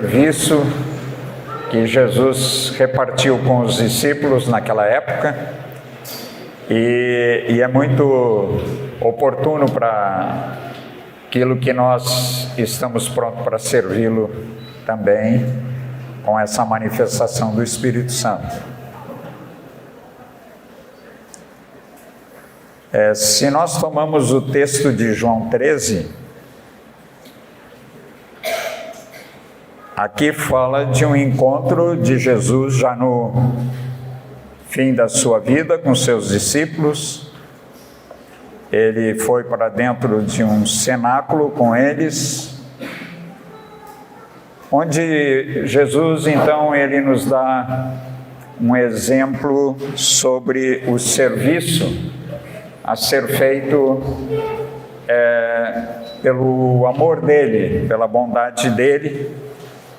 serviço que Jesus repartiu com os discípulos naquela época, e é muito oportuno para aquilo que nós estamos prontos para servi-lo também, com essa manifestação do Espírito Santo. Se nós tomamos o texto de João 13, aqui fala de um encontro de Jesus já no fim da sua vida com seus discípulos. Ele foi para dentro de um cenáculo com eles, onde Jesus, então, ele nos dá um exemplo sobre o serviço a ser feito pelo amor dele, pela bondade dele,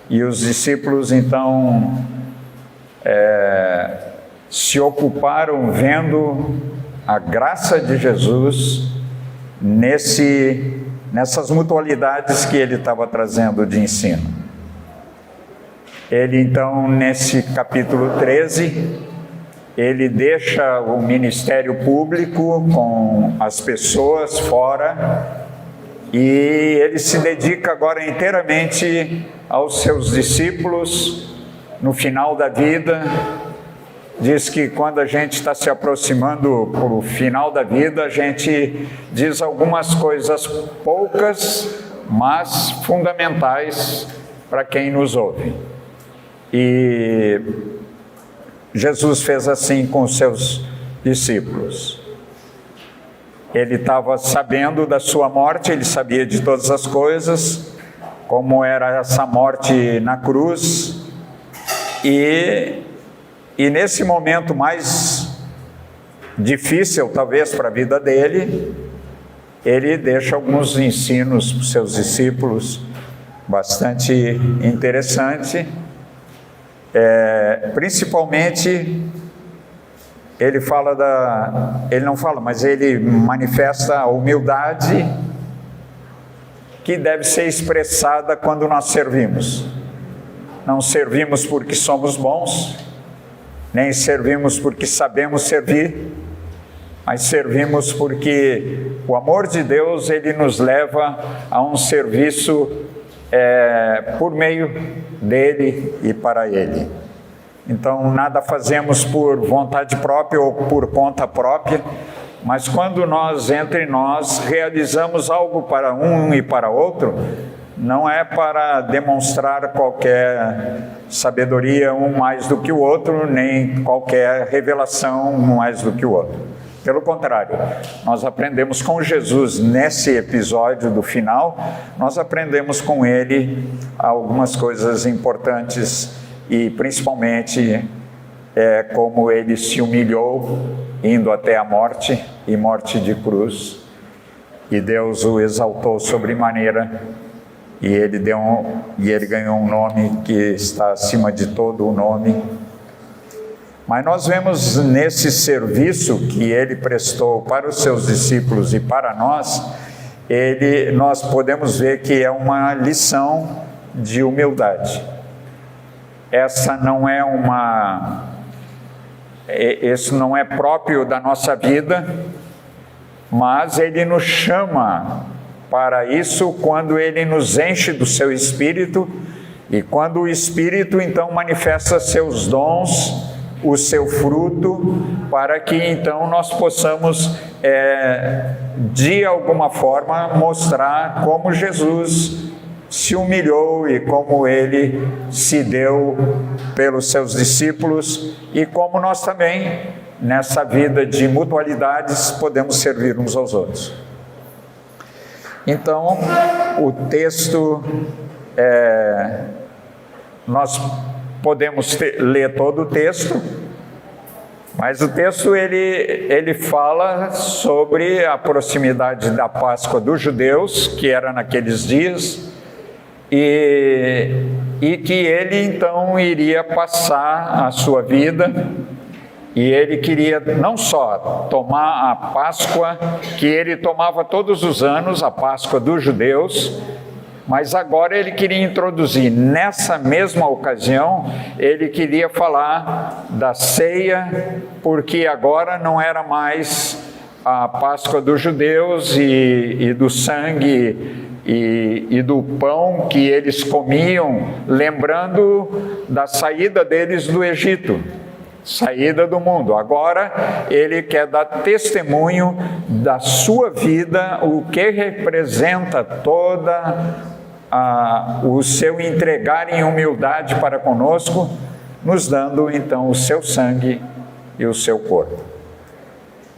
e os discípulos, então, se ocuparam vendo a graça de Jesus nessas mutualidades que ele estava trazendo de ensino. Ele, então, nesse capítulo 13, ele deixa o ministério público com as pessoas fora e ele se dedica agora inteiramente aos seus discípulos. No final da vida, diz que quando a gente está se aproximando para o final da vida, a gente diz algumas coisas poucas, mas fundamentais para quem nos ouve. E Jesus fez assim com os seus discípulos. Ele estava sabendo da sua morte, ele sabia de todas as coisas, como era essa morte na cruz, e nesse momento mais difícil, talvez, para a vida dele, ele deixa alguns ensinos para os seus discípulos, bastante interessante. Principalmente, ele não fala, mas ele manifesta a humildade que deve ser expressada quando nós servimos. Não servimos porque somos bons, nem servimos porque sabemos servir, mas servimos porque o amor de Deus, ele nos leva a um serviço por meio dele e para ele. Então, nada fazemos por vontade própria ou por conta própria, mas quando nós, entre nós, realizamos algo para um e para outro, não é para demonstrar qualquer sabedoria um mais do que o outro, nem qualquer revelação um mais do que o outro. Pelo contrário, nós aprendemos com Jesus nesse episódio do final, nós aprendemos com ele algumas coisas importantes e principalmente como ele se humilhou indo até a morte e morte de cruz, e Deus o exaltou sobremaneira, e ele ganhou um nome que está acima de todo o nome. Mas nós vemos nesse serviço que ele prestou para os seus discípulos e para nós, nós podemos ver que é uma lição de humildade. Esse não é próprio da nossa vida, mas ele nos chama para isso quando ele nos enche do seu Espírito, e quando o Espírito então manifesta seus dons, o seu fruto, para que então nós possamos de alguma forma mostrar como Jesus se humilhou e como ele se deu pelos seus discípulos, e como nós também nessa vida de mutualidades podemos servir uns aos outros. Então, o texto, nós podemos ler todo o texto, mas o texto ele fala sobre a proximidade da Páscoa dos judeus, que era naqueles dias, e que ele então iria passar a sua vida, e ele queria não só tomar a Páscoa que ele tomava todos os anos, a Páscoa dos judeus, Mas agora ele queria introduzir, nessa mesma ocasião, ele queria falar da ceia, porque agora não era mais a Páscoa dos judeus e do sangue e do pão que eles comiam, lembrando da saída deles do Egito, saída do mundo. Agora ele quer dar testemunho da sua vida, o que representa o seu entregar em humildade para conosco, nos dando então o seu sangue e o seu corpo.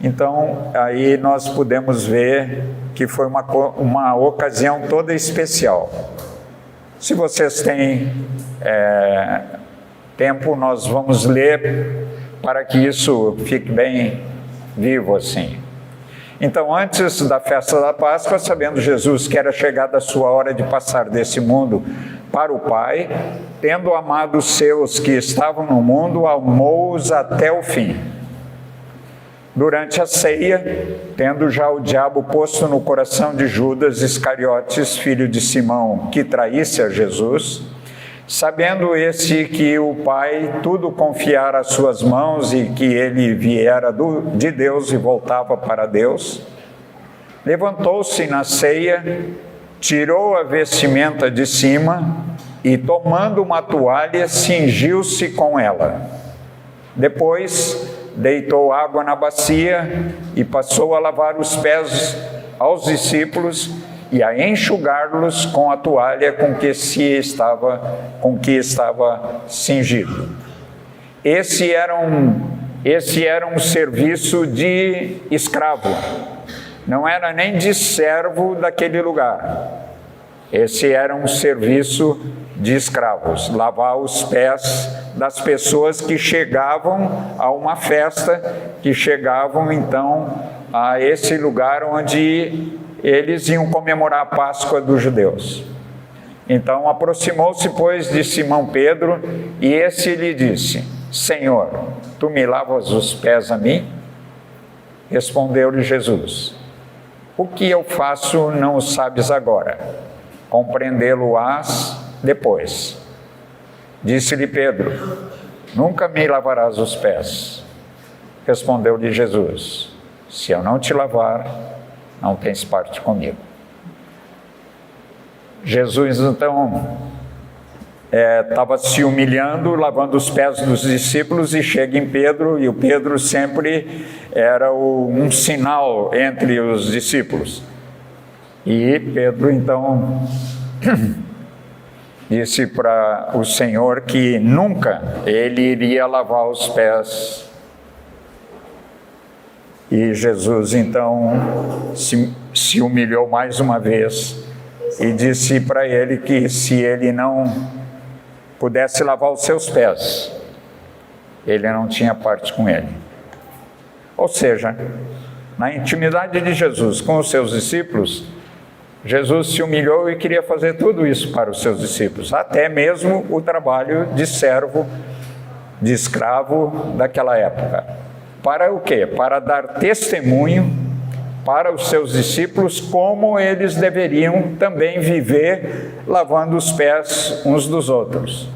Então aí nós podemos ver que foi uma ocasião toda especial. Se vocês têm tempo, nós vamos ler para que isso fique bem vivo assim. Então, antes da festa da Páscoa, sabendo Jesus que era chegada a sua hora de passar desse mundo para o Pai, tendo amado os seus que estavam no mundo, amou-os até o fim. Durante a ceia, tendo já o diabo posto no coração de Judas Iscariotes, filho de Simão, que traísse a Jesus, sabendo esse que o Pai tudo confiara às suas mãos e que ele viera de Deus e voltava para Deus, levantou-se na ceia, tirou a vestimenta de cima e, tomando uma toalha, cingiu-se com ela. Depois, deitou água na bacia e passou a lavar os pés aos discípulos e a enxugá-los com a toalha com que estava cingido. Esse era um serviço de escravo, não era nem de servo daquele lugar. Esse era um serviço de escravos, lavar os pés das pessoas que chegavam a uma festa, que chegavam então a esse lugar onde eles iam comemorar a Páscoa dos judeus. Então aproximou-se, pois, de Simão Pedro, e esse lhe disse: Senhor, tu me lavas os pés a mim? Respondeu-lhe Jesus: o que eu faço não o sabes agora, compreendê-lo-ás depois. Disse-lhe Pedro: nunca me lavarás os pés. Respondeu-lhe Jesus: se eu não te lavar, não tens parte comigo. Jesus então estava se humilhando, lavando os pés dos discípulos, e chega em Pedro, e o Pedro sempre era um sinal entre os discípulos. E Pedro então disse para o Senhor que nunca ele iria lavar os pés. E Jesus então se humilhou mais uma vez e disse para ele que se ele não pudesse lavar os seus pés, ele não tinha parte com ele. Ou seja, na intimidade de Jesus com os seus discípulos, Jesus se humilhou e queria fazer tudo isso para os seus discípulos, até mesmo o trabalho de servo, de escravo daquela época. Para o quê? Para dar testemunho para os seus discípulos como eles deveriam também viver lavando os pés uns dos outros.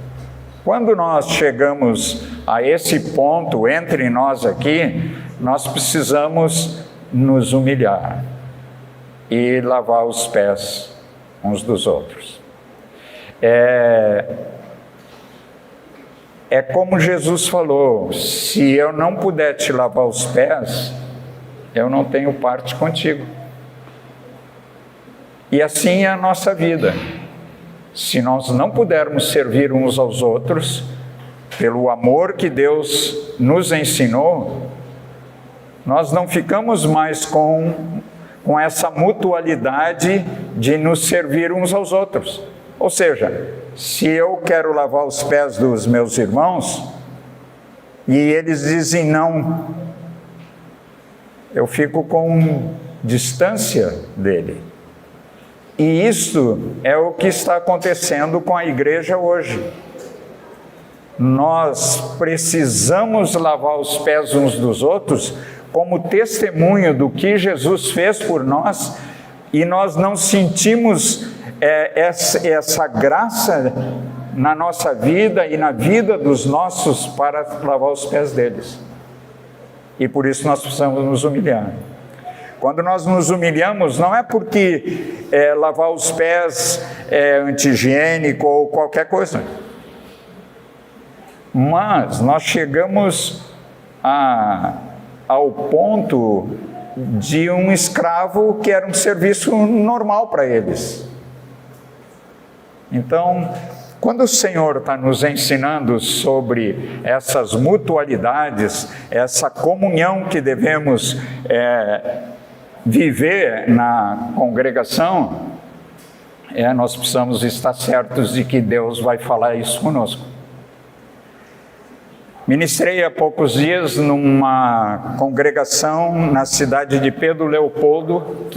Quando nós chegamos a esse ponto entre nós aqui, nós precisamos nos humilhar e lavar os pés uns dos outros. É como Jesus falou: se eu não puder te lavar os pés, eu não tenho parte contigo. E assim é a nossa vida. Se nós não pudermos servir uns aos outros, pelo amor que Deus nos ensinou, nós não ficamos mais com essa mutualidade de nos servir uns aos outros. Ou seja, se eu quero lavar os pés dos meus irmãos e eles dizem não, eu fico com distância dele. E isso é o que está acontecendo com a igreja hoje. Nós precisamos lavar os pés uns dos outros como testemunho do que Jesus fez por nós, e nós não sentimos essa graça na nossa vida e na vida dos nossos para lavar os pés deles. E por isso nós precisamos nos humilhar. Quando nós nos humilhamos, não é porque lavar os pés é anti-higiênico ou qualquer coisa. Mas nós chegamos ao ponto de um escravo que era um serviço normal para eles. Então, quando o Senhor está nos ensinando sobre essas mutualidades, essa comunhão que devemos viver na congregação, nós precisamos estar certos de que Deus vai falar isso conosco. Ministrei há poucos dias numa congregação na cidade de Pedro Leopoldo,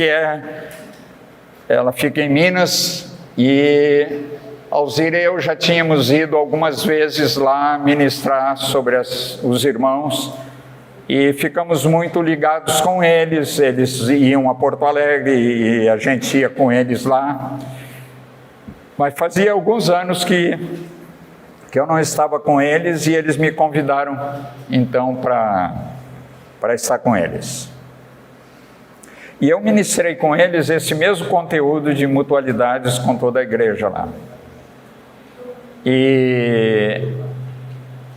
ela fica em Minas, e Alzira e eu já tínhamos ido algumas vezes lá ministrar sobre os irmãos, e ficamos muito ligados com eles. Eles iam a Porto Alegre e a gente ia com eles lá, mas fazia alguns anos que eu não estava com eles, e eles me convidaram então para estar com eles. E eu ministrei com eles esse mesmo conteúdo de mutualidades com toda a igreja lá. E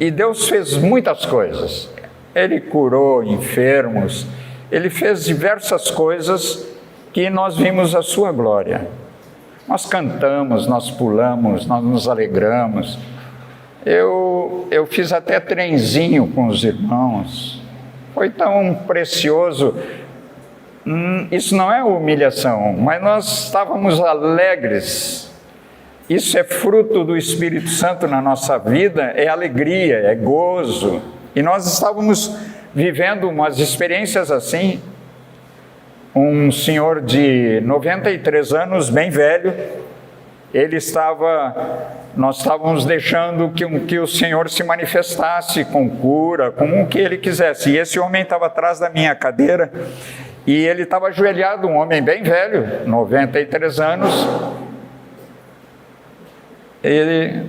Deus fez muitas coisas. Ele curou enfermos, Ele fez diversas coisas que nós vimos a sua glória. Nós cantamos, nós pulamos, nós nos alegramos. Eu fiz até trenzinho com os irmãos. Foi tão precioso. Isso não é humilhação, mas nós estávamos alegres. Isso é fruto do Espírito Santo na nossa vida, é alegria, é gozo. E nós estávamos vivendo umas experiências assim. Um senhor de 93 anos, bem velho, nós estávamos deixando que o Senhor se manifestasse com cura, com o que Ele quisesse. E esse homem estava atrás da minha cadeira, e ele estava ajoelhado, um homem bem velho, 93 anos.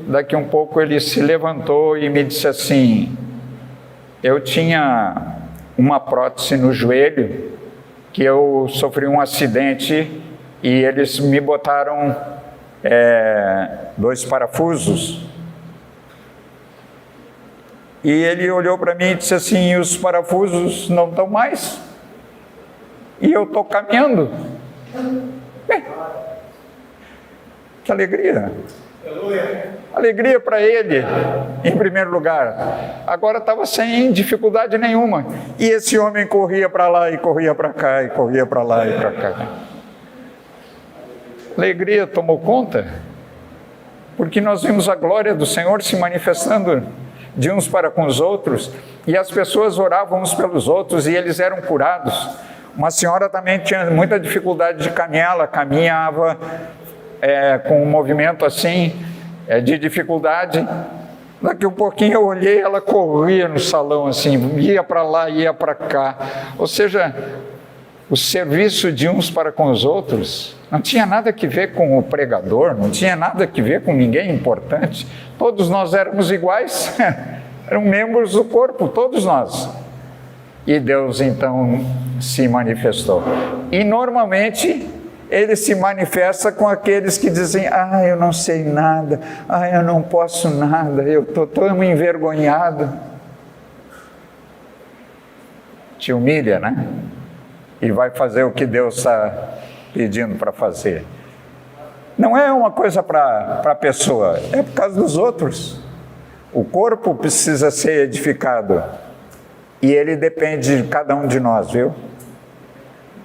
Daqui um pouco ele se levantou e me disse assim: eu tinha uma prótese no joelho, que eu sofri um acidente e eles me botaram 2 parafusos. E ele olhou para mim e disse assim: os parafusos não estão mais, e eu estou caminhando. Bem, que alegria! Alegria para ele, em primeiro lugar. Agora estava sem dificuldade nenhuma, e esse homem corria para lá e corria para cá, e corria para lá e para cá. Alegria tomou conta, porque nós vimos a glória do Senhor se manifestando de uns para com os outros, e as pessoas oravam uns pelos outros e eles eram curados. Uma senhora também tinha muita dificuldade de caminhar, ela caminhava com um movimento assim, de dificuldade. Daqui um pouquinho eu olhei, ela corria no salão assim, ia para lá, ia para cá. Ou seja, o serviço de uns para com os outros não tinha nada que ver com o pregador, não tinha nada que ver com ninguém importante. Todos nós éramos iguais, eram membros do corpo, todos nós. E Deus então se manifestou. E normalmente Ele se manifesta com aqueles que dizem: eu não sei nada, eu não posso nada, eu estou tão envergonhado. Te humilha, né? E vai fazer o que Deus está pedindo para fazer. Não é uma coisa para a pessoa, é por causa dos outros. O corpo precisa ser edificado, e ele depende de cada um de nós, viu?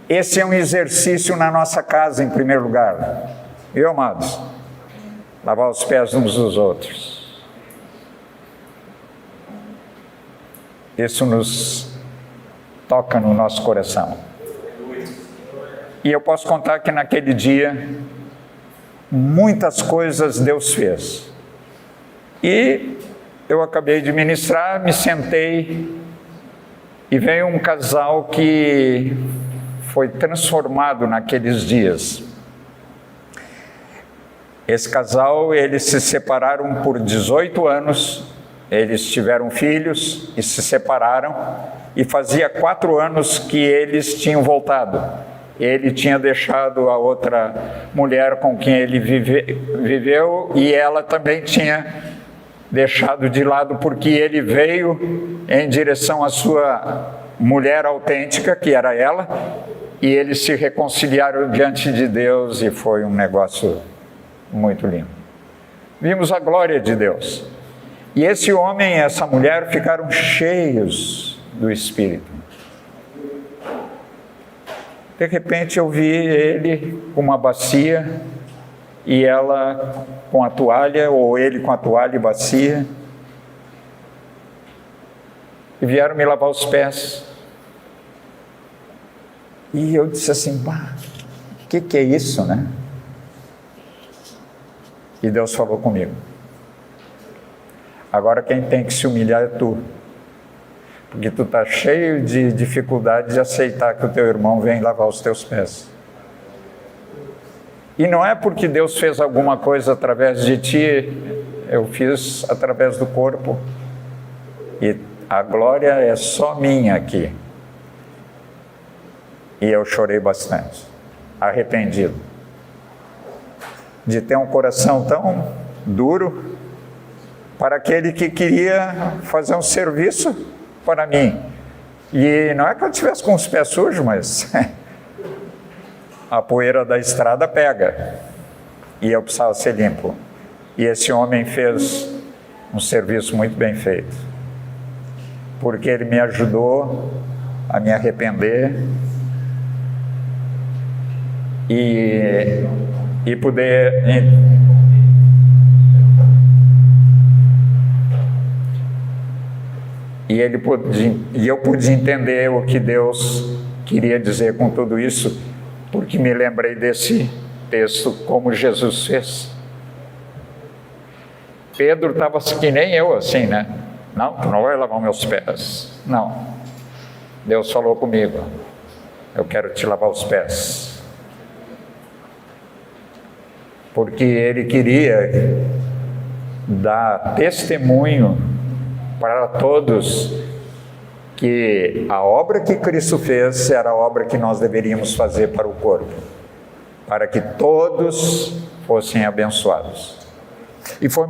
Esse é um exercício na nossa casa, em primeiro lugar, viu, amados? Lavar os pés uns dos outros. Isso nos toca no nosso coração. E eu posso contar que naquele dia, muitas coisas Deus fez. E eu acabei de ministrar, me sentei, e veio um casal que foi transformado naqueles dias. Esse casal, eles se separaram por 18 anos, eles tiveram filhos e se separaram, e fazia 4 anos que eles tinham voltado. Ele tinha deixado a outra mulher com quem ele viveu, e ela também tinha deixado de lado, porque ele veio em direção à sua mulher autêntica, que era ela, e eles se reconciliaram diante de Deus, e foi um negócio muito lindo. Vimos a glória de Deus. E esse homem e essa mulher ficaram cheios do Espírito. De repente eu vi ele com uma bacia e ela com a toalha, ou ele com a toalha e bacia, e vieram me lavar os pés. E eu disse assim, o que é isso, né? E Deus falou comigo: agora quem tem que se humilhar é tu, porque tu está cheio de dificuldade de aceitar que o teu irmão vem lavar os teus pés. E não é porque Deus fez alguma coisa através de ti, eu fiz através do corpo, e a glória é só minha aqui. E eu chorei bastante, arrependido de ter um coração tão duro para aquele que queria fazer um serviço para mim. E não é que eu estivesse com os pés sujos, mas a poeira da estrada pega, e eu precisava ser limpo. E esse homem fez um serviço muito bem feito, porque ele me ajudou a me arrepender e poder... E eu pude entender o que Deus queria dizer com tudo isso, porque me lembrei desse texto, como Jesus fez. Pedro estava que nem eu, assim, né? Não, tu não vai lavar meus pés. Não. Deus falou comigo: eu quero te lavar os pés. Porque Ele queria dar testemunho para todos que a obra que Cristo fez era a obra que nós deveríamos fazer para o corpo, para que todos fossem abençoados. E foi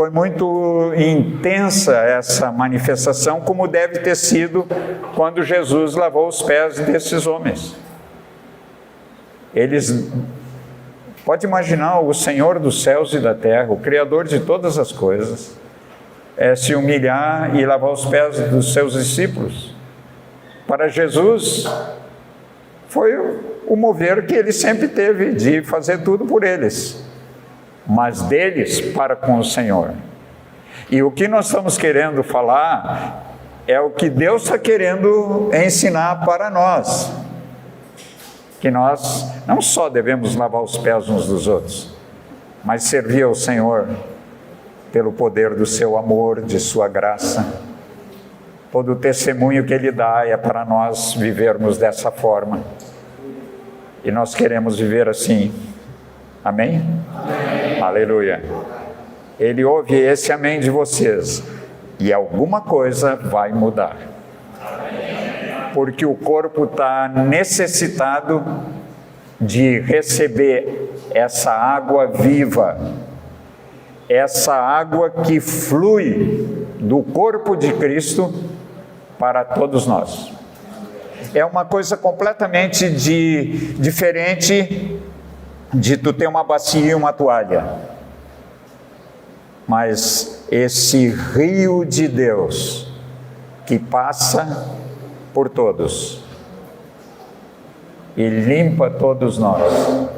muito intensa essa manifestação, como deve ter sido quando Jesus lavou os pés desses homens. Pode imaginar o Senhor dos céus e da terra, o Criador de todas as coisas, se humilhar e lavar os pés dos seus discípulos. Para Jesus, foi o mover que ele sempre teve de fazer tudo por eles, mas deles para com o Senhor. E o que nós estamos querendo falar é o que Deus está querendo ensinar para nós, que nós não só devemos lavar os pés uns dos outros, mas servir ao Senhor pelo poder do seu amor, de sua graça. Todo o testemunho que Ele dá é para nós vivermos dessa forma, e nós queremos viver assim. Amém? Amém. Aleluia. Ele ouve esse amém de vocês, e alguma coisa vai mudar. Porque o corpo está necessitado de receber essa água viva, essa água que flui do corpo de Cristo para todos nós. É uma coisa completamente diferente de tu ter uma bacia e uma toalha. Mas esse rio de Deus que passa por todos e limpa todos nós,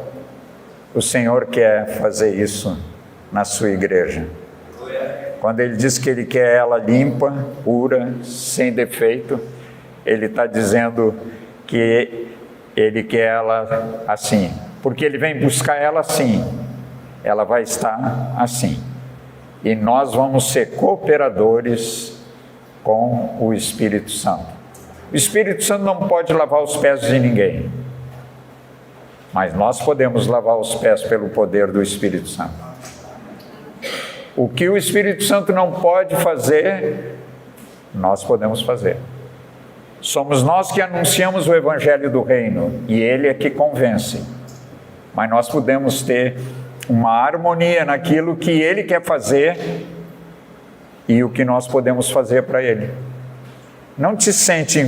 o Senhor quer fazer isso na sua igreja. Quando Ele diz que Ele quer ela limpa, pura, sem defeito, Ele está dizendo que Ele quer ela assim, porque Ele vem buscar ela assim, ela vai estar assim, e nós vamos ser cooperadores com o Espírito Santo. O Espírito Santo não pode lavar os pés de ninguém. mas nós podemos lavar os pés pelo poder do Espírito Santo. O que o Espírito Santo não pode fazer, nós podemos fazer. Somos nós que anunciamos o Evangelho do Reino, e Ele é que convence. Mas nós podemos ter uma harmonia naquilo que Ele quer fazer e o que nós podemos fazer para Ele. Não te sente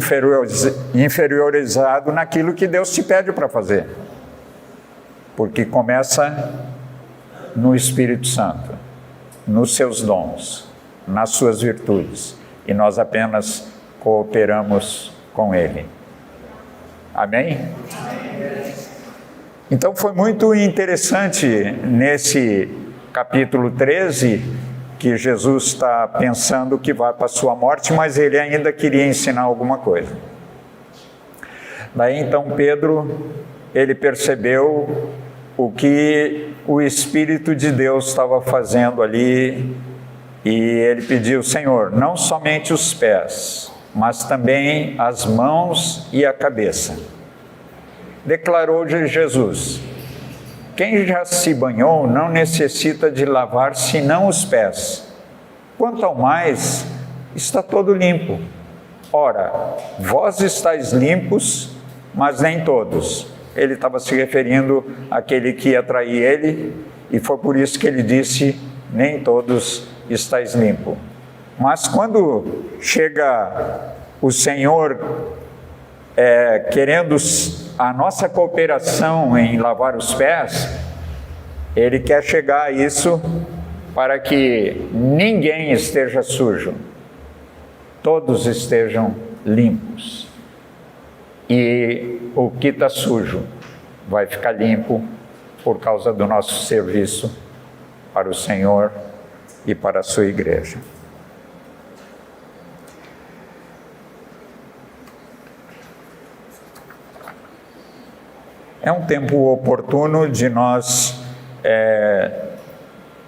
inferiorizado naquilo que Deus te pede para fazer, porque começa no Espírito Santo, nos seus dons, nas suas virtudes, e nós apenas cooperamos com Ele. Amém? Então foi muito interessante nesse capítulo 13, que Jesus está pensando que vai para a sua morte, mas ele ainda queria ensinar alguma coisa. Daí então Pedro, ele percebeu o que o Espírito de Deus estava fazendo ali, e ele pediu: Senhor, não somente os pés, mas também as mãos e a cabeça. Declarou-lhe Jesus: quem já se banhou não necessita de lavar senão os pés. Quanto ao mais, está todo limpo. Ora, vós estáis limpos, mas nem todos. Ele estava se referindo àquele que ia trair ele, e foi por isso que ele disse: nem todos estáis limpos. Mas quando chega o Senhor querendo a nossa cooperação em lavar os pés, Ele quer chegar a isso para que ninguém esteja sujo, todos estejam limpos. E o que está sujo vai ficar limpo por causa do nosso serviço para o Senhor e para a sua igreja. É um tempo oportuno de nós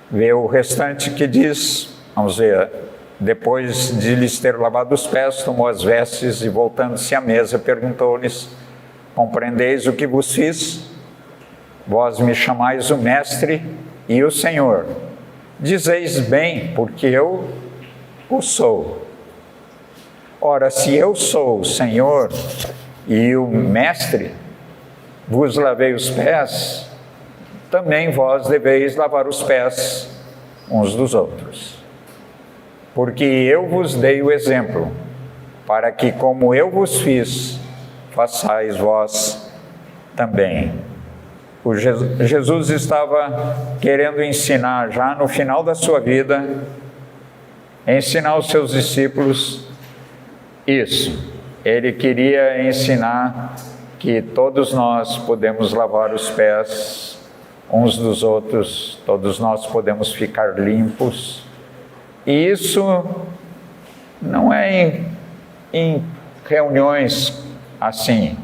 ver o restante que diz, vamos ver, depois de lhes ter lavado os pés, tomou as vestes e, voltando-se à mesa, perguntou-lhes: compreendeis o que vos fiz? Vós me chamais o Mestre e o Senhor. Dizeis bem, porque eu o sou. Ora, se eu sou o Senhor e o Mestre, vos lavei os pés, também vós deveis lavar os pés uns dos outros. Porque eu vos dei o exemplo, para que, como eu vos fiz, façais vós também. Jesus estava querendo ensinar, já no final da sua vida, ensinar os seus discípulos isso. Ele queria ensinar que todos nós podemos lavar os pés uns dos outros, todos nós podemos ficar limpos. E isso não é em reuniões assim,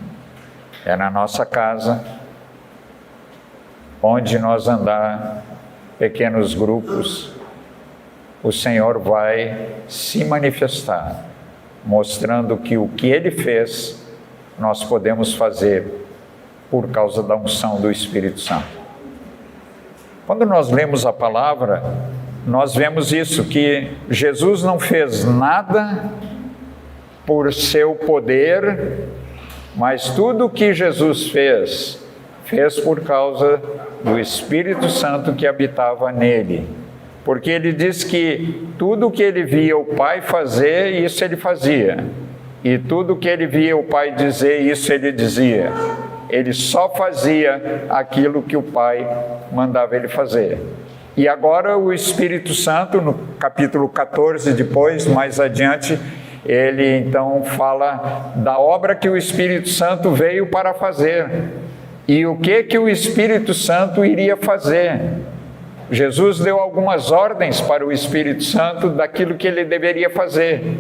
é na nossa casa, onde nós andar pequenos grupos, o Senhor vai se manifestar, mostrando que o que Ele fez, nós podemos fazer por causa da unção do Espírito Santo. Quando nós lemos a palavra, nós vemos isso, que Jesus não fez nada por seu poder, mas tudo o que Jesus fez por causa do Espírito Santo que habitava nele. Porque ele diz que tudo o que ele via o Pai fazer, isso ele fazia. E tudo o que ele via o Pai dizer, isso ele dizia. Ele só fazia aquilo que o Pai mandava ele fazer. E agora o Espírito Santo, no capítulo 14, depois, mais adiante, ele então fala da obra que o Espírito Santo veio para fazer. E o que o Espírito Santo iria fazer? Jesus deu algumas ordens para o Espírito Santo daquilo que ele deveria fazer.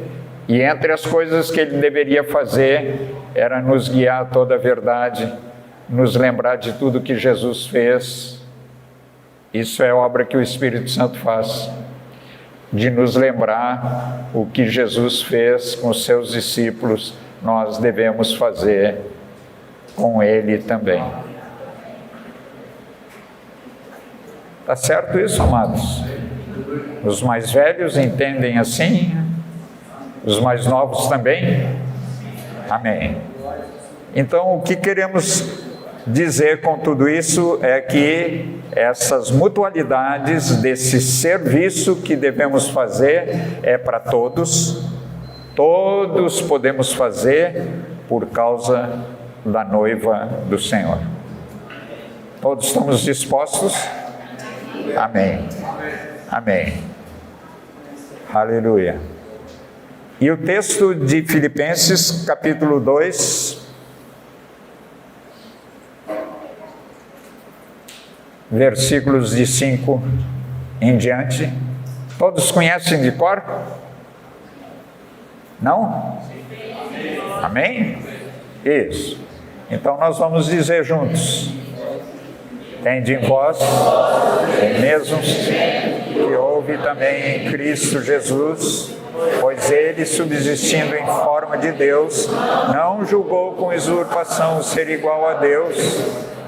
E entre as coisas que ele deveria fazer, era nos guiar a toda a verdade, nos lembrar de tudo que Jesus fez. Isso é a obra que o Espírito Santo faz, de nos lembrar o que Jesus fez com os seus discípulos, nós devemos fazer com ele também. Está certo isso, amados? Os mais velhos entendem assim? Os mais novos também? Amém. Então, o que queremos dizer com tudo isso é que essas mutualidades desse serviço que devemos fazer é para todos. Todos podemos fazer por causa da noiva do Senhor. Todos estamos dispostos? Amém. Amém. Aleluia. E o texto de Filipenses, capítulo 2, versículos de 5 em diante. Todos conhecem de cor? Não? Amém? Isso. Então nós vamos dizer juntos: tende em vós o mesmo que houve também em Cristo Jesus, pois ele, subsistindo em forma de Deus, não julgou com usurpação o ser igual a Deus,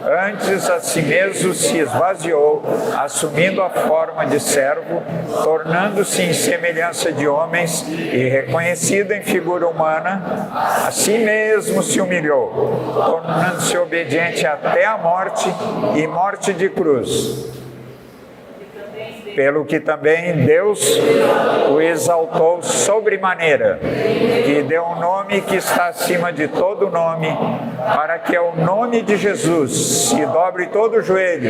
antes a si mesmo se esvaziou, assumindo a forma de servo, tornando-se em semelhança de homens e reconhecido em figura humana, a si mesmo se humilhou, tornando-se obediente até a morte e morte de cruz. Pelo que também Deus o exaltou sobremaneira, que deu um nome que está acima de todo nome, para que ao nome de Jesus se dobre todo o joelho,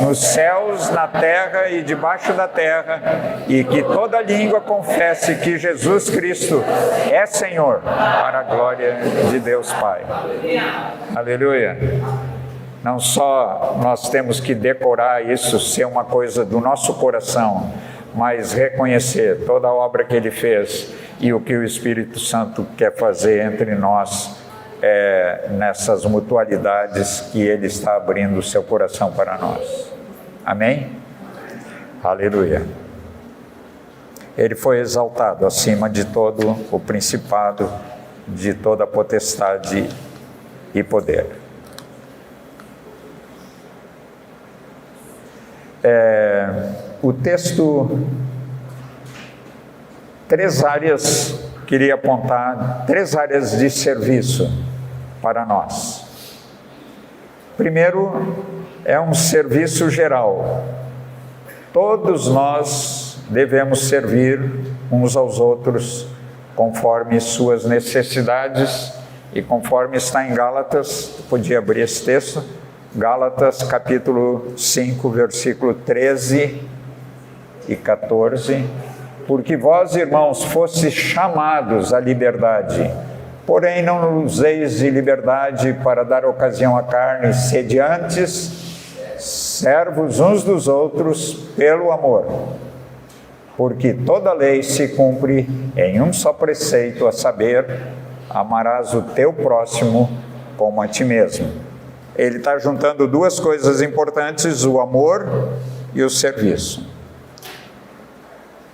nos céus, na terra e debaixo da terra, e que toda língua confesse que Jesus Cristo é Senhor, para a glória de Deus Pai. Aleluia. Não só nós temos que decorar isso, ser uma coisa do nosso coração, mas reconhecer toda a obra que Ele fez e o que o Espírito Santo quer fazer entre nós nessas mutualidades que Ele está abrindo o seu coração para nós. Amém? Aleluia. Ele foi exaltado acima de todo o principado, de toda a potestade e poder. O texto, 3 áreas, queria apontar 3 áreas de serviço para nós. Primeiro, é um serviço geral. Todos nós devemos servir uns aos outros conforme suas necessidades e conforme está em Gálatas. Podia abrir esse texto? Gálatas capítulo 5, versículo 13 e 14. Porque vós, irmãos, fostes chamados à liberdade, porém não useis de liberdade para dar ocasião à carne, sede antes servos uns dos outros pelo amor. Porque toda lei se cumpre em um só preceito, a saber, amarás o teu próximo como a ti mesmo. Ele está juntando 2 coisas importantes, o amor e o serviço.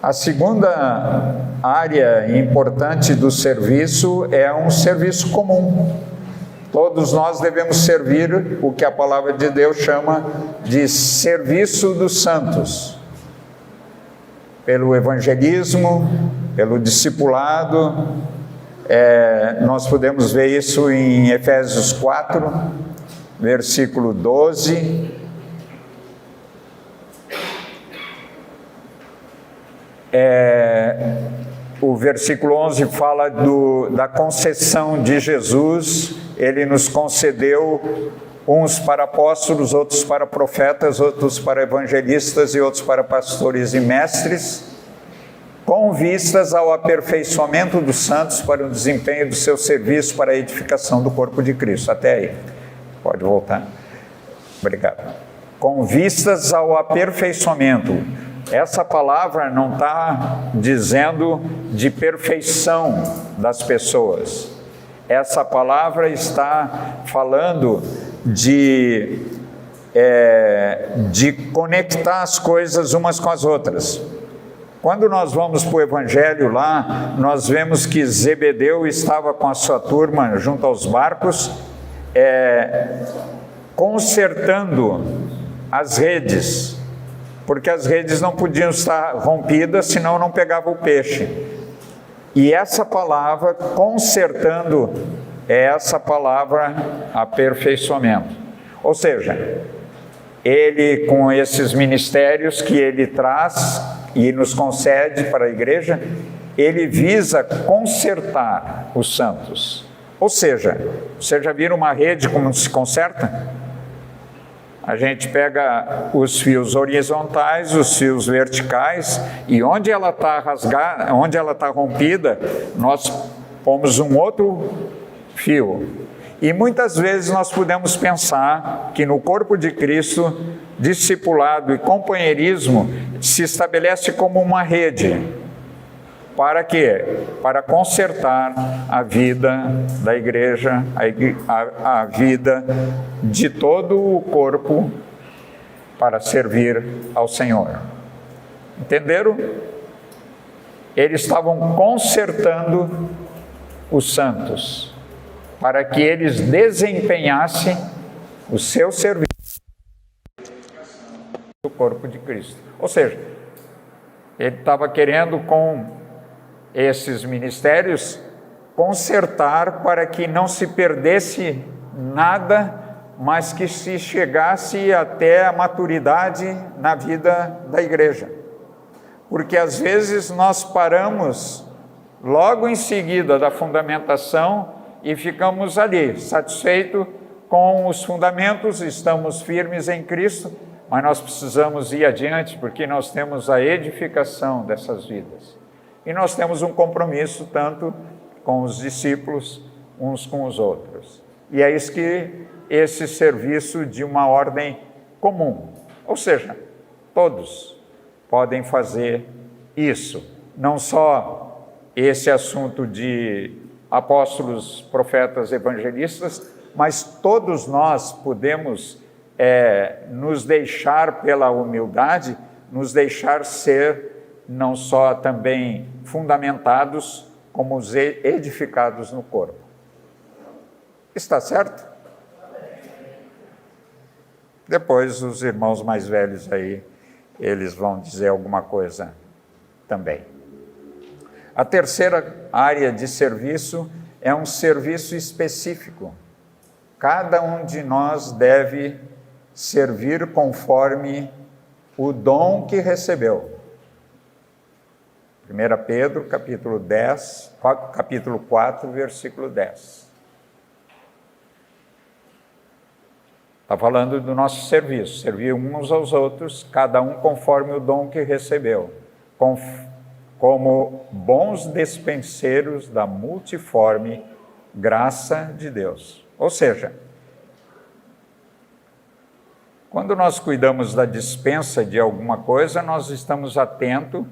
A segunda área importante do serviço é um serviço comum. Todos nós devemos servir o que a palavra de Deus chama de serviço dos santos. Pelo evangelismo, pelo discipulado, nós podemos ver isso em Efésios 4, versículo 12, o versículo 11 fala da concessão de Jesus. Ele nos concedeu uns para apóstolos, outros para profetas, outros para evangelistas e outros para pastores e mestres, com vistas ao aperfeiçoamento dos santos para o desempenho do seu serviço para a edificação do corpo de Cristo. Até aí. Pode voltar. Obrigado. Com vistas ao aperfeiçoamento. Essa palavra não está dizendo de perfeição das pessoas. Essa palavra está falando de conectar as coisas umas com as outras. Quando nós vamos para o Evangelho lá, nós vemos que Zebedeu estava com a sua turma junto aos barcos, consertando as redes. porque as redes não podiam estar rompidas, senão não pegava o peixe. E essa palavra, consertando, é essa palavra aperfeiçoamento. Ou seja, ele, com esses ministérios que ele traz e nos concede para a igreja, ele visa consertar os santos. Ou seja, você já viram uma rede como se conserta? A gente pega os fios horizontais, os fios verticais, e onde ela está rasgada, onde ela está rompida, nós pomos um outro fio. E muitas vezes nós podemos pensar que no corpo de Cristo, discipulado e companheirismo se estabelece como uma rede. Para quê? Para consertar a vida da igreja, a vida de todo o corpo, para servir ao Senhor. Entenderam? Eles estavam consertando os santos, para que eles desempenhassem o seu serviço do corpo de Cristo. Ou seja, ele estava querendo com esses ministérios consertar para que não se perdesse nada, mas que se chegasse até a maturidade na vida da igreja. Porque às vezes nós paramos logo em seguida da fundamentação e ficamos ali, satisfeitos com os fundamentos, estamos firmes em Cristo, mas nós precisamos ir adiante, porque nós temos a edificação dessas vidas. E nós temos um compromisso tanto com os discípulos, uns com os outros. E é isso que esse serviço de uma ordem comum, ou seja, todos podem fazer isso. Não só esse assunto de apóstolos, profetas, evangelistas, mas todos nós podemos nos deixar pela humildade, nos deixar ser não só também fundamentados, como edificados no corpo. Está certo? Depois os irmãos mais velhos aí, eles vão dizer alguma coisa também. A terceira área de serviço é um serviço específico. Cada um de nós deve servir conforme o dom que recebeu. 1 Pedro, capítulo 4, versículo 10. Está falando do nosso serviço, servir uns aos outros, cada um conforme o dom que recebeu, como bons despenseiros da multiforme graça de Deus. Ou seja, quando nós cuidamos da dispensa de alguma coisa, nós estamos atentos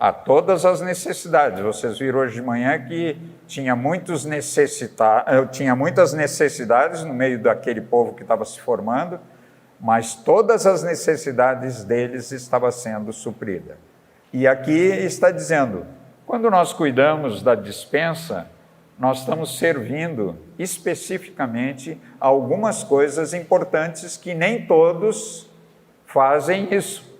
a todas as necessidades. Vocês viram hoje de manhã que tinha muitas necessidades no meio daquele povo que estava se formando, mas todas as necessidades deles estavam sendo supridas. E aqui está dizendo, quando nós cuidamos da dispensa, nós estamos servindo especificamente algumas coisas importantes que nem todos fazem isso.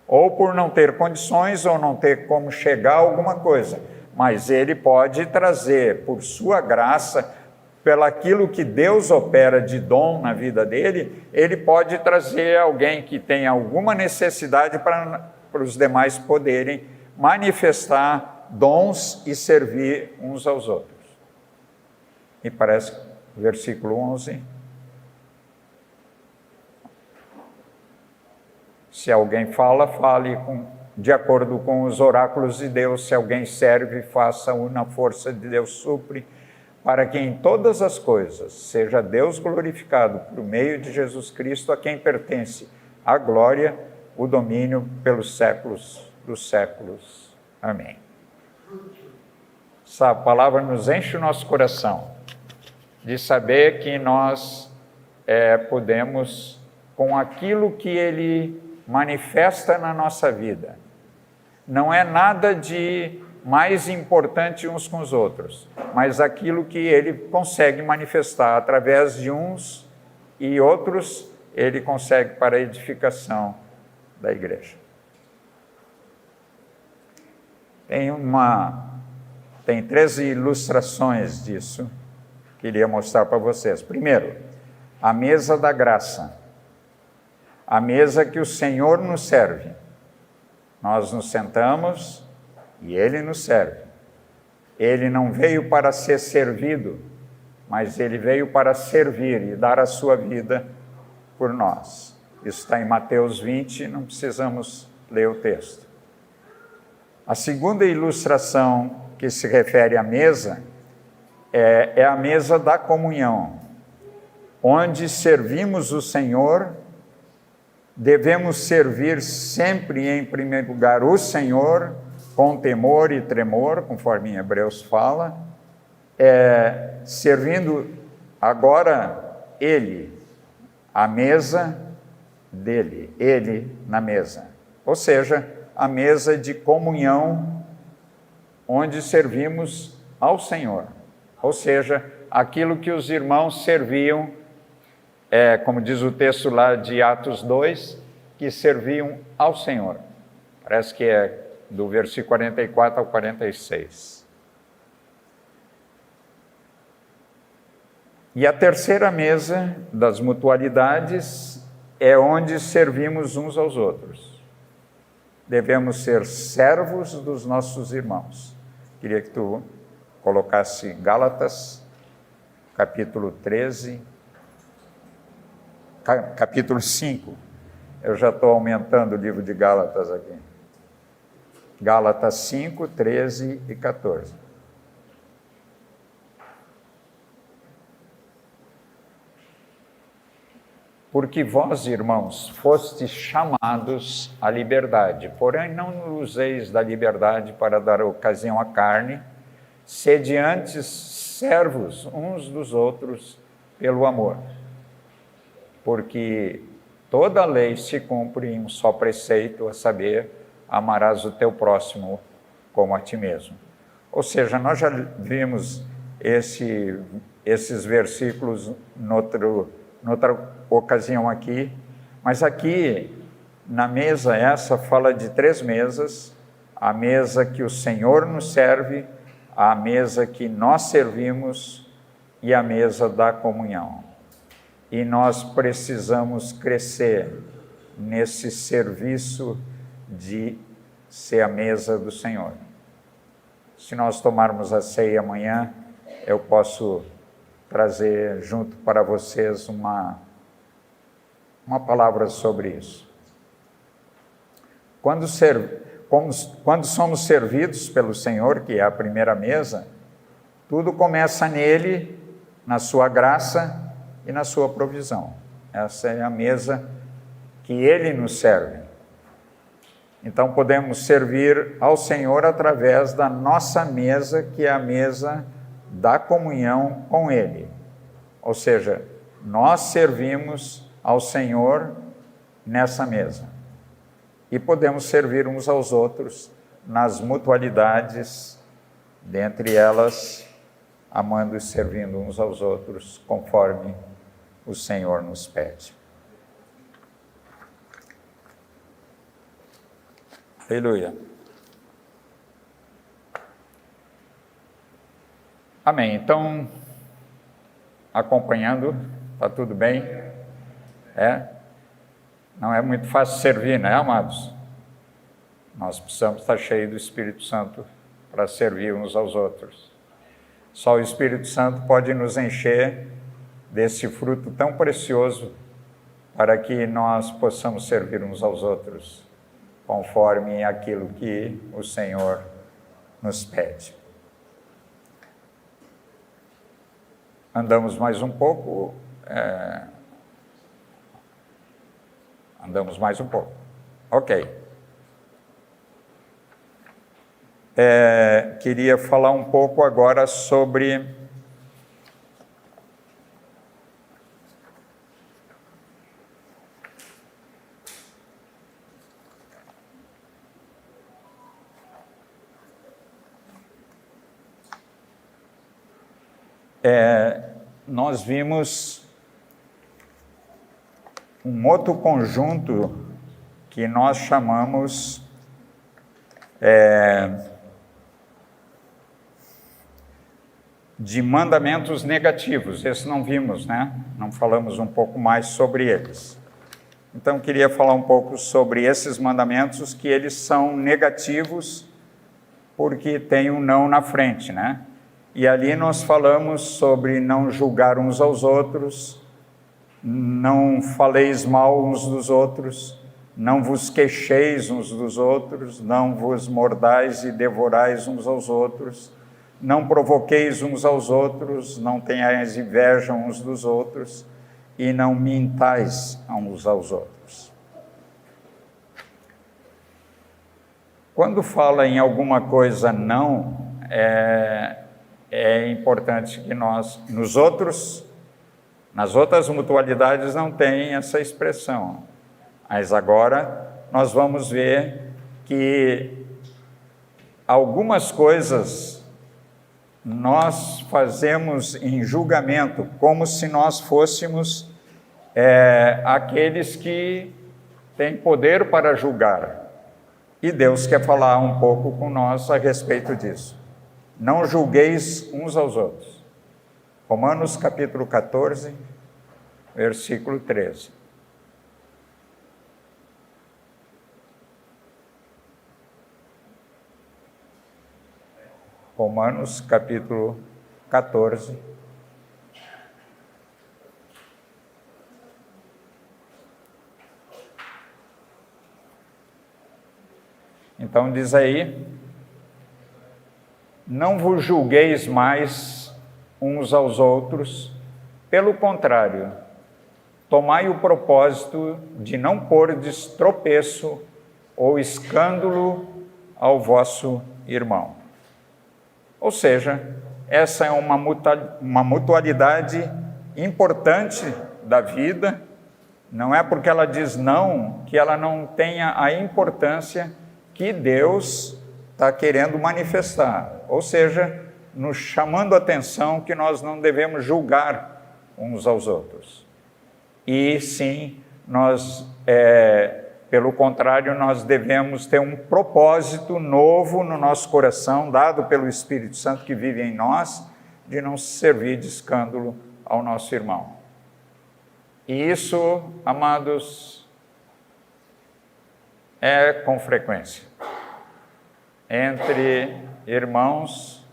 Ou por não ter condições, ou não ter como chegar a alguma coisa. Mas ele pode trazer, por sua graça, pelaquilo que Deus opera de dom na vida dele, ele pode trazer alguém que tem alguma necessidade para os demais poderem manifestar dons e servir uns aos outros. E parece, versículo 11... Se alguém fala, fale de acordo com os oráculos de Deus. Se alguém serve, faça-o na força de Deus supre, para que em todas as coisas seja Deus glorificado por meio de Jesus Cristo, a quem pertence a glória, o domínio pelos séculos dos séculos. Amém. Essa palavra nos enche o nosso coração de saber que nós podemos, com aquilo que Ele manifesta na nossa vida. Não é nada de mais importante uns com os outros, mas aquilo que ele consegue manifestar através de uns e outros, ele consegue para a edificação da igreja. Tem 13 ilustrações disso, queria mostrar para vocês. Primeiro, a mesa da graça, a mesa que o Senhor nos serve. Nós nos sentamos e Ele nos serve. Ele não veio para ser servido, mas Ele veio para servir e dar a sua vida por nós. Isso está em Mateus 20, não precisamos ler o texto. A segunda ilustração que se refere à mesa é a mesa da comunhão, onde servimos o Senhor. Devemos servir sempre, em primeiro lugar, o Senhor, com temor e tremor, conforme em Hebreus fala, servindo agora Ele, a mesa dele, Ele na mesa. Ou seja, a mesa de comunhão, onde servimos ao Senhor. Ou seja, aquilo que os irmãos serviam, como diz o texto lá de Atos 2, que serviam ao Senhor. Parece que é do versículo 44 ao 46. E a terceira mesa das mutualidades é onde servimos uns aos outros. Devemos ser servos dos nossos irmãos. Queria que tu colocasse Gálatas, capítulo 13, capítulo 5. Eu já estou aumentando o livro de Gálatas aqui. Gálatas 5, 13 e 14. Porque vós, irmãos, fostes chamados à liberdade, porém não useis da liberdade para dar ocasião à carne, sede antes servos uns dos outros pelo amor. Porque toda a lei se cumpre em um só preceito, a saber, amarás o teu próximo como a ti mesmo. Ou seja, nós já vimos esses versículos noutra ocasião aqui, mas aqui na mesa essa fala de 3 mesas: a mesa que o Senhor nos serve, a mesa que nós servimos e a mesa da comunhão. E nós precisamos crescer nesse serviço de ser a mesa do Senhor. Se nós tomarmos a ceia amanhã, eu posso trazer junto para vocês uma palavra sobre isso. Quando somos servidos pelo Senhor, que é a primeira mesa, tudo começa nele, na sua graça e na sua provisão. Essa é a mesa que Ele nos serve. Então podemos servir ao Senhor através da nossa mesa, que é a mesa da comunhão com Ele. Ou seja, nós servimos ao Senhor nessa mesa. E podemos servir uns aos outros nas mutualidades, dentre elas, amando e servindo uns aos outros, conforme o Senhor nos pede. Aleluia. Amém. Então, acompanhando, está tudo bem? Não é muito fácil servir, né, amados? Nós precisamos estar cheios do Espírito Santo para servir uns aos outros. Só o Espírito Santo pode nos encher desse fruto tão precioso para que nós possamos servir uns aos outros, conforme aquilo que o Senhor nos pede. Andamos mais um pouco. Andamos mais um pouco. Ok. Queria falar um pouco agora sobre nós vimos um outro conjunto que nós chamamos de mandamentos negativos. Esse não vimos, né? Não falamos um pouco mais sobre eles. Então, queria falar um pouco sobre esses mandamentos, que eles são negativos porque tem um não na frente, né? E ali nós falamos sobre não julgar uns aos outros, não faleis mal uns dos outros, não vos queixeis uns dos outros, não vos mordais e devorais uns aos outros, não provoqueis uns aos outros, não tenhais inveja uns dos outros e não mintais uns aos outros. Quando fala em alguma coisa não, é importante que nós, nas outras mutualidades não tem essa expressão, mas agora nós vamos ver que algumas coisas nós fazemos em julgamento, como se nós fôssemos aqueles que têm poder para julgar. E Deus quer falar um pouco com nós a respeito disso. Não julgueis uns aos outros. Romanos capítulo 14, versículo 13. Romanos capítulo 14. Então diz aí: não vos julgueis mais uns aos outros, pelo contrário, tomai o propósito de não pordes tropeço ou escândalo ao vosso irmão. Ou seja, essa é uma mutualidade importante da vida. Não é porque ela diz não que ela não tenha a importância que Deus está querendo manifestar. Ou seja, nos chamando a atenção que nós não devemos julgar uns aos outros. E sim, pelo contrário, nós devemos ter um propósito novo no nosso coração, dado pelo Espírito Santo que vive em nós, de não servir de escândalo ao nosso irmão. E isso, amados, é com frequência. Entre irmãos,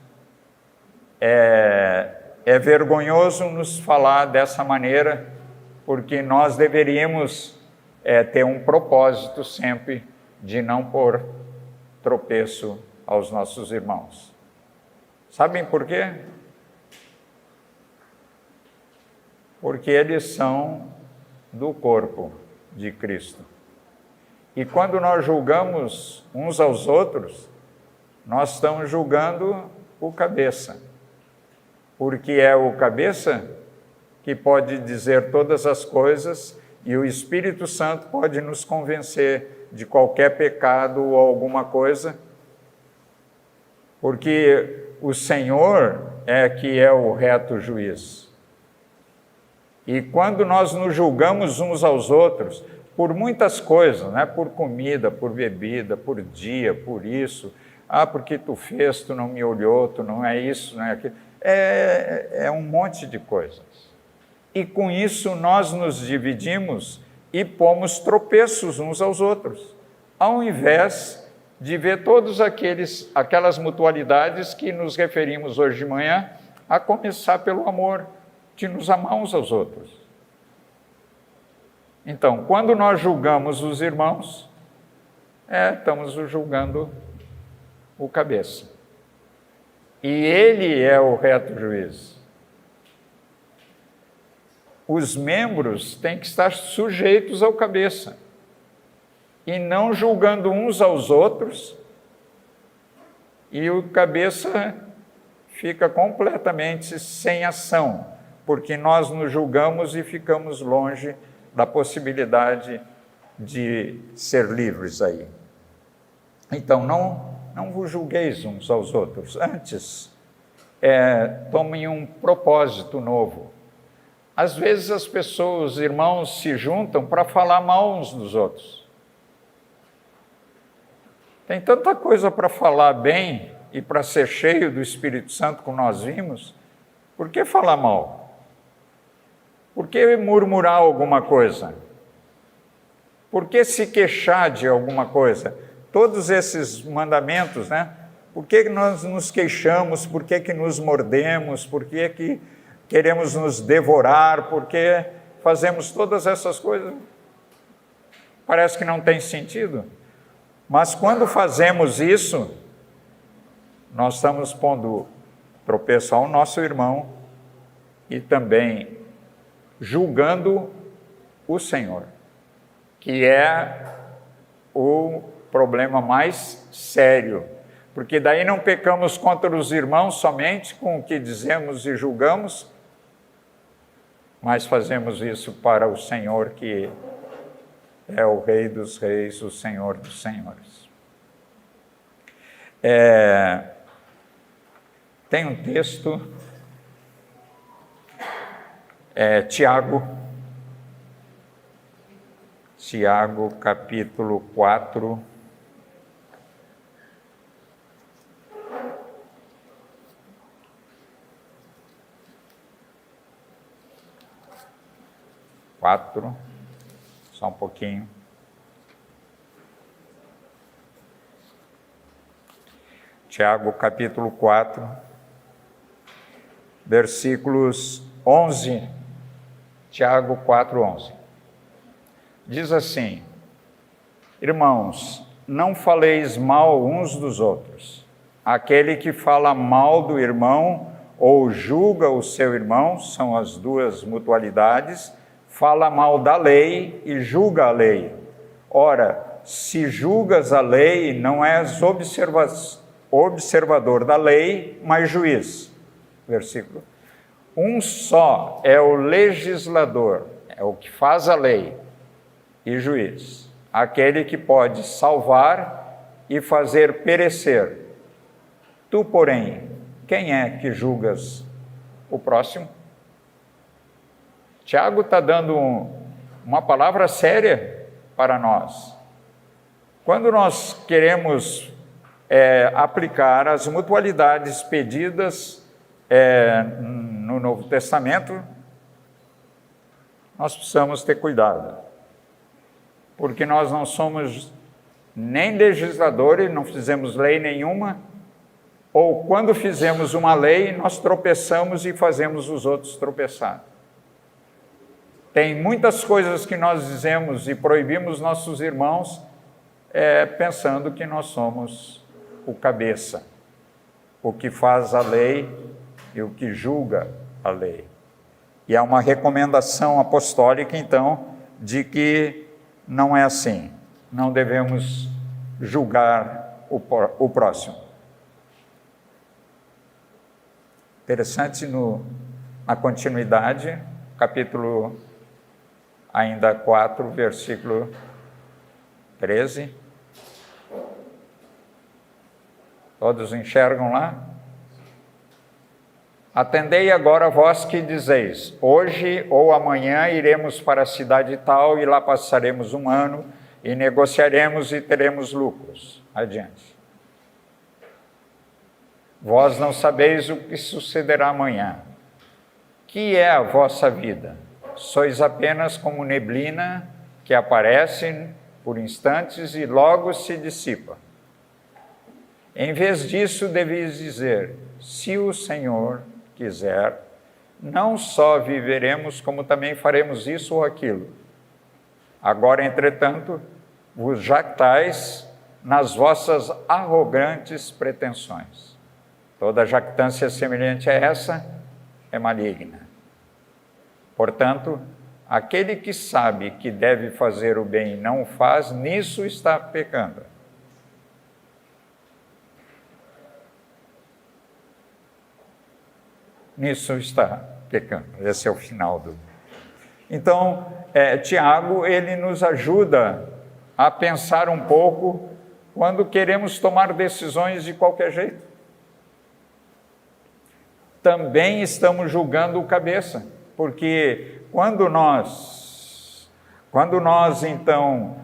é vergonhoso nos falar dessa maneira, porque nós deveríamos ter um propósito sempre de não pôr tropeço aos nossos irmãos. Sabem por quê? Porque eles são do corpo de Cristo. E quando nós julgamos uns aos outros, nós estamos julgando o cabeça. Porque é o cabeça que pode dizer todas as coisas e o Espírito Santo pode nos convencer de qualquer pecado ou alguma coisa, porque o Senhor que é o reto juiz. E quando nós nos julgamos uns aos outros, por muitas coisas, né? Por comida, por bebida, por dia, por isso, porque tu fez, tu não me olhou, tu não é isso, não é aquilo, é um monte de coisas. E com isso nós nos dividimos e pomos tropeços uns aos outros, ao invés de ver todas aquelas mutualidades que nos referimos hoje de manhã, a começar pelo amor, de nos amar uns aos outros. Então, quando nós julgamos os irmãos, estamos julgando o cabeça. E ele é o reto juiz. Os membros têm que estar sujeitos ao cabeça e não julgando uns aos outros, e o cabeça fica completamente sem ação, porque nós nos julgamos e ficamos longe da possibilidade de ser livres aí. Então, não vos julgueis uns aos outros, antes tomem um propósito novo. Às vezes as pessoas, os irmãos, se juntam para falar mal uns dos outros. Tem tanta coisa para falar bem e para ser cheio do Espírito Santo, como nós vimos. Por que falar mal? Por que murmurar alguma coisa? Por que se queixar de alguma coisa? Todos esses mandamentos, né? Por que nós nos queixamos? Por que nos mordemos? Por que queremos nos devorar? Por que fazemos todas essas coisas? Parece que não tem sentido. Mas quando fazemos isso, nós estamos pondo tropeço ao nosso irmão e também julgando o Senhor, que é o problema mais sério, porque daí não pecamos contra os irmãos somente com o que dizemos e julgamos, mas fazemos isso para o Senhor, que é o Rei dos Reis, o Senhor dos Senhores. Tem um texto, Tiago, capítulo 4, só um pouquinho. Tiago, capítulo 4, versículos 11. Tiago 4, 11. Diz assim: irmãos, não faleis mal uns dos outros. Aquele que fala mal do irmão ou julga o seu irmão, são as duas mutualidades, fala mal da lei e julga a lei. Ora, se julgas a lei, não és observador da lei, mas juiz. Versículo. Um só é o legislador, é o que faz a lei, e juiz, aquele que pode salvar e fazer perecer. Tu, porém, quem é que julgas o próximo? Tiago está dando uma palavra séria para nós. Quando nós queremos aplicar as mutualidades pedidas no Novo Testamento, nós precisamos ter cuidado, porque nós não somos nem legisladores, não fizemos lei nenhuma, ou quando fizemos uma lei, nós tropeçamos e fazemos os outros tropeçar. Tem muitas coisas que nós dizemos e proibimos nossos irmãos pensando que nós somos o cabeça, o que faz a lei e o que julga a lei. E há uma recomendação apostólica, então, de que não é assim, não devemos julgar o próximo. Interessante, na continuidade, capítulo ainda 4, versículo 13. Todos enxergam lá? Atendei agora vós que dizeis, hoje ou amanhã iremos para a cidade tal e lá passaremos um ano e negociaremos e teremos lucros. Adiante. Vós não sabeis o que sucederá amanhã. Que é a vossa vida? Sois apenas como neblina que aparece por instantes e logo se dissipa. Em vez disso, deveis dizer, se o Senhor quiser, não só viveremos, como também faremos isso ou aquilo. Agora, entretanto, vos jactais nas vossas arrogantes pretensões. Toda jactância semelhante a essa é maligna. Portanto, aquele que sabe que deve fazer o bem e não o faz, nisso está pecando. Nisso está pecando. Esse é o final do... Então, Tiago, ele nos ajuda a pensar um pouco quando queremos tomar decisões de qualquer jeito. Também estamos julgando o cabeça, porque quando nós então,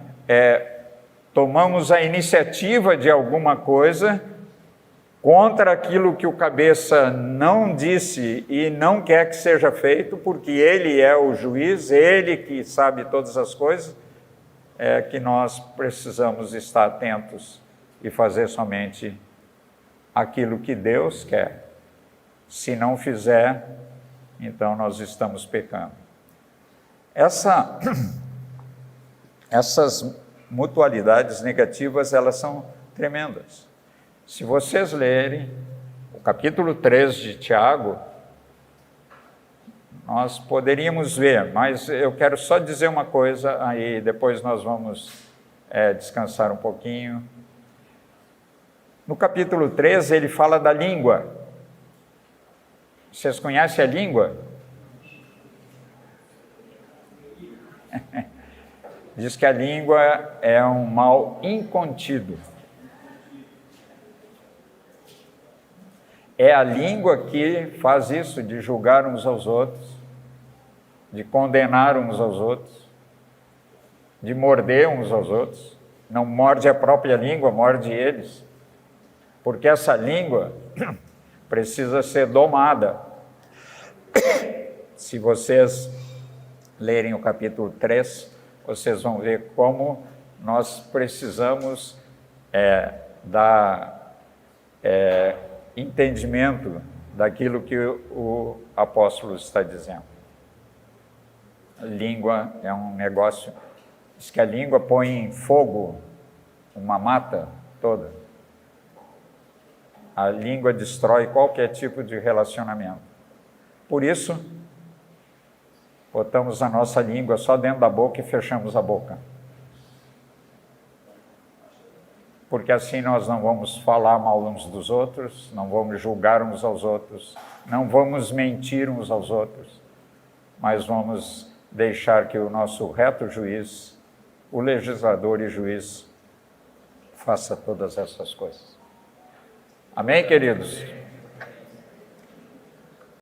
tomamos a iniciativa de alguma coisa contra aquilo que o cabeça não disse e não quer que seja feito, porque ele é o juiz, ele que sabe todas as coisas, é que nós precisamos estar atentos e fazer somente aquilo que Deus quer. Se não fizer, então nós estamos pecando. Essas mutualidades negativas, elas são tremendas. Se vocês lerem o capítulo 3 de Tiago, nós poderíamos ver, mas eu quero só dizer uma coisa, aí depois nós vamos descansar um pouquinho. No capítulo 3, ele fala da língua. Vocês conhecem a língua? Diz que a língua é um mal incontido. É a língua que faz isso, de julgar uns aos outros, de condenar uns aos outros, de morder uns aos outros. Não morde a própria língua, morde eles. Porque essa língua precisa ser domada. Se vocês lerem o capítulo 3, vocês vão ver como nós precisamos dar entendimento daquilo que o apóstolo está dizendo. A língua é um negócio, diz que a língua põe em fogo uma mata toda. A língua destrói qualquer tipo de relacionamento. Por isso, botamos a nossa língua só dentro da boca e fechamos a boca. Porque assim nós não vamos falar mal uns dos outros, não vamos julgar uns aos outros, não vamos mentir uns aos outros, mas vamos deixar que o nosso reto juiz, o legislador e juiz, faça todas essas coisas. Amém, queridos?